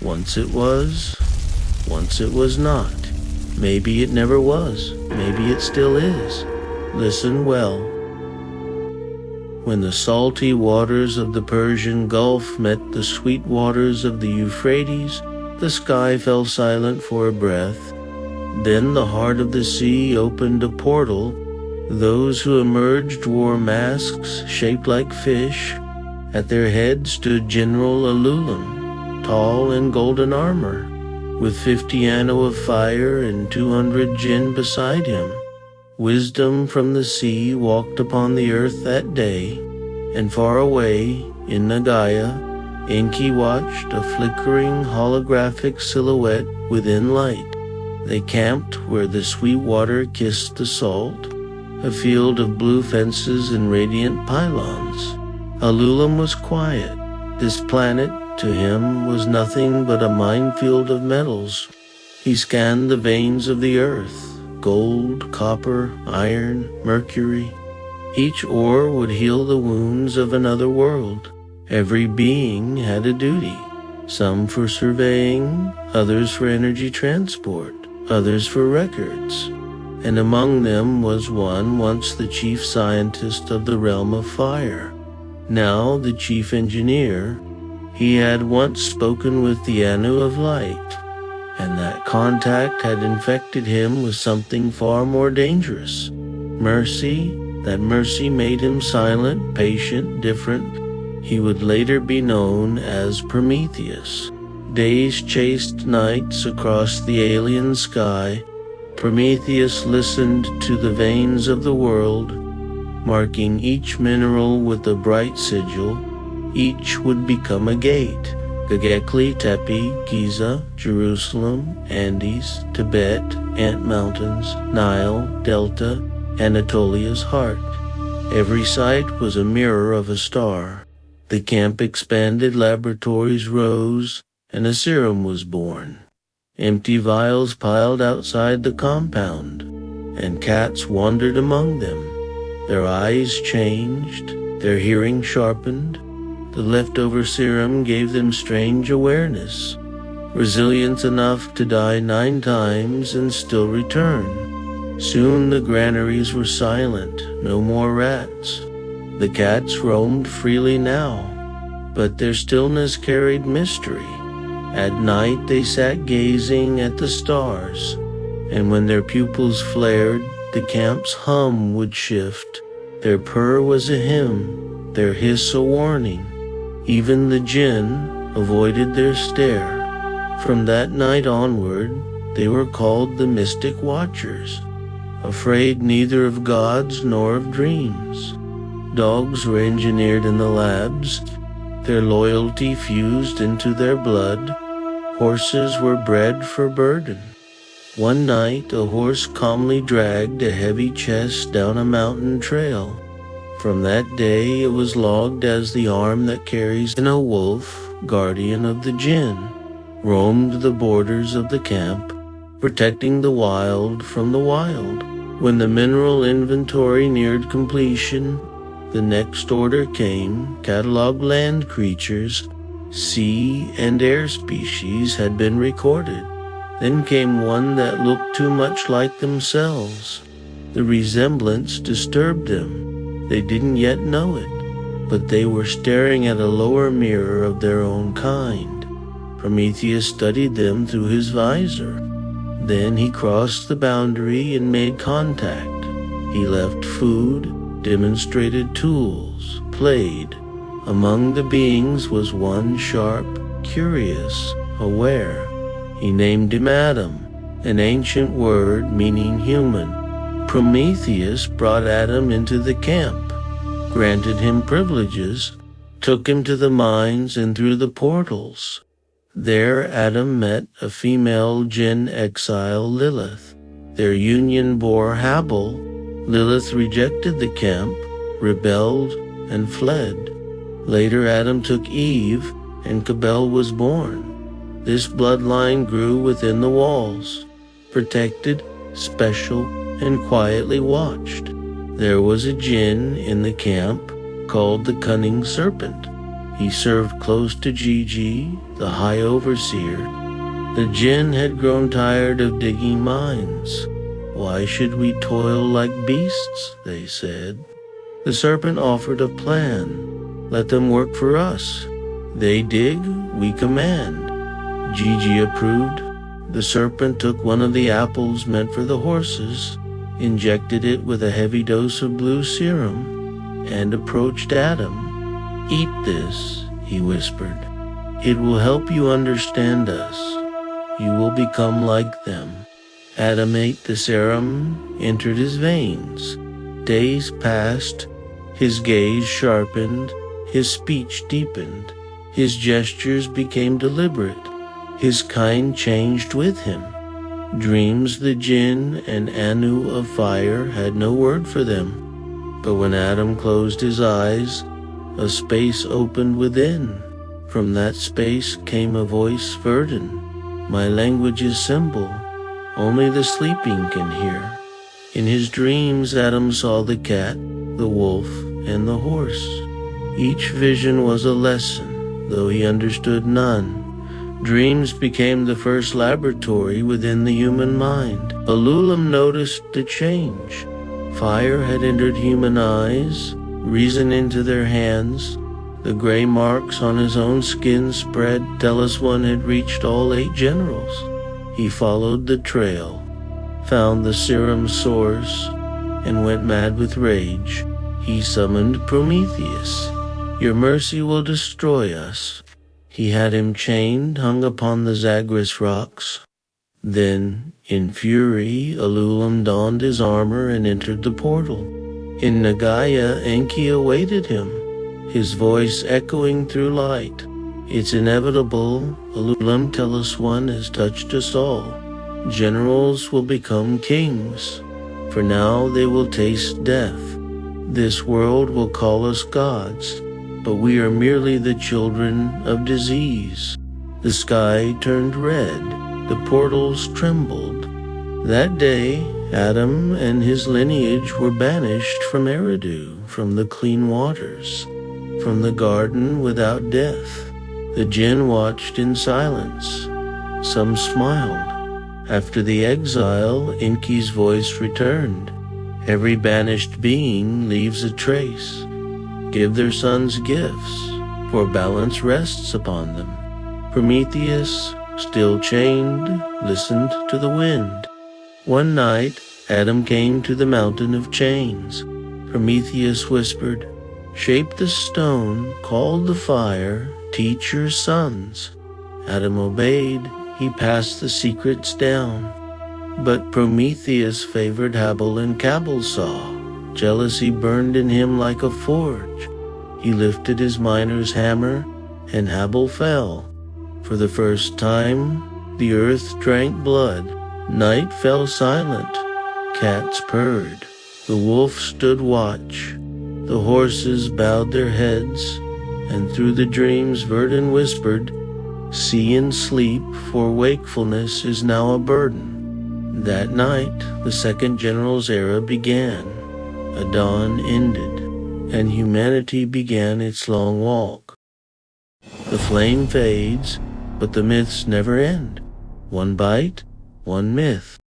Once it was, once it was not. Maybe it never was, maybe it still is. Listen well. When the salty waters of the Persian Gulf met the sweet waters of the Euphrates, the sky fell silent for a breath. Then the heart of the sea opened a portal. Those who emerged wore masks shaped like fish. At their head stood General Alulim, tall in golden armor, with 50 anno of fire and 200 jinn beside him. Wisdom from the sea walked upon the earth that day, and far away, in Nagaya, Enki watched a flickering holographic silhouette within light. They camped where the sweet water kissed the salt, a field of blue fences and radiant pylons. Alulim was quiet. This planet, to him, was nothing but a minefield of metals. He scanned the veins of the earth, gold, copper, iron, mercury. Each ore would heal the wounds of another world. Every being had a duty, some for surveying, others for energy transport, others for records. And among them was one once the chief scientist of the realm of fire, now the chief engineer. He had once spoken with the Anu of light, and that contact had infected him with something far more dangerous. Mercy. That mercy made him silent, patient, different. He would later be known as Prometheus. Days chased nights across the alien sky. Prometheus listened to the veins of the world, marking each mineral with a bright sigil. Each would become a gate. Göbekli Tepe, Giza, Jerusalem, Andes, Tibet, Ant Mountains, Nile, Delta, Anatolia's heart. Every site was a mirror of a star. The camp expanded, laboratories rose, and a SERUM was born. Empty vials piled outside the compound, and cats wandered among them. Their eyes changed, their hearing sharpened. The leftover SERUM gave them strange awareness, resilience enough to die 9 times and still return. Soon the granaries were silent, no more rats. The cats roamed freely now, but their stillness carried mystery. At night they sat gazing at the stars, and when their pupils flared, the camp's hum would shift. Their purr was a hymn, their hiss a warning. Even the jinn avoided their stare. From that night onward, they were called the Mystic Watchers, afraid neither of gods nor of dreams. Dogs were engineered in the labs, their loyalty fused into their blood. Horses were bred for burden. One night, a horse calmly dragged a heavy chest down a mountain trail. From that day, it was logged as the arm that carries in a wolf, guardian of the jinn, roamed the borders of the camp, protecting the wild from the wild. When the mineral inventory neared completion, the next order came. Catalog land creatures, sea and air species had been recorded. Then came one that looked too much like themselves. The resemblance disturbed them. They didn't yet know it, but they were staring at a lower mirror of their own kind. Prometheus studied them through his visor. Then he crossed the boundary and made contact. He left food, demonstrated tools, played. Among the beings was one sharp, curious, aware. He named him Adam, an ancient word meaning human. Prometheus brought Adam into the camp, granted him privileges, took him to the mines and through the portals. There Adam met a female jinn exile, Lilith. Their union bore Habel. Lilith rejected the camp, rebelled, and fled. Later Adam took Eve, and Cabel was born. This bloodline grew within the walls, protected, special, and quietly watched. There was a jinn in the camp called the Cunning Serpent. He served close to Gigi, the high overseer. The jinn had grown tired of digging mines. Why should we toil like beasts, they said. The serpent offered a plan. Let them work for us. They dig, we command. Gigi approved. The serpent took one of the apples meant for the horses, injected it with a heavy dose of blue serum, and approached Adam. Eat this, he whispered. It will help you understand us. You will become like them. Adam ate the serum, entered his veins. Days passed. His gaze sharpened. His speech deepened. His gestures became deliberate. His kind changed with him. Dreams the jinn and Anu of fire had no word for them. But when Adam closed his eyes, a space opened within. From that space came a voice verdant. My language is symbol. Only the sleeping can hear. In his dreams, Adam saw the cat, the wolf, and the horse. Each vision was a lesson, though he understood none. Dreams became the first laboratory within the human mind. Alulam noticed the change. Fire had entered human eyes, reason into their hands. The gray marks on his own skin spread tell us one had reached all 8 generals. He followed the trail, found the serum source, and went mad with rage. He summoned Prometheus. Your mercy will destroy us. He had him chained, hung upon the Zagros rocks. Then, in fury, Alulam donned his armor and entered the portal. In Nagaya, Enki awaited him, his voice echoing through light. It's inevitable, Alulam tell us one has touched us all. Generals will become kings. For now they will taste death. This world will call us gods, but we are merely the children of disease. The sky turned red, the portals trembled. That day, Adam and his lineage were banished from Eridu, from the clean waters, from the garden without death. The jinn watched in silence. Some smiled. After the exile, Enki's voice returned. Every banished being leaves a trace. Give their sons gifts, for balance rests upon them. Prometheus, still chained, listened to the wind. One night, Adam came to the mountain of chains. Prometheus whispered, shape the stone, call the fire, teach your sons. Adam obeyed. He passed the secrets down. But Prometheus favored Habel and Cabal saw. Jealousy burned in him like a forge. He lifted his miner's hammer, and Habel fell. For the first time, the earth drank blood. Night fell silent. Cats purred. The wolf stood watch. The horses bowed their heads, and through the dreams Verdun whispered, see and sleep, for wakefulness is now a burden. That night, the second general's era began. A dawn ended, and humanity began its long walk. The flame fades, but the myths never end. One bite, one myth.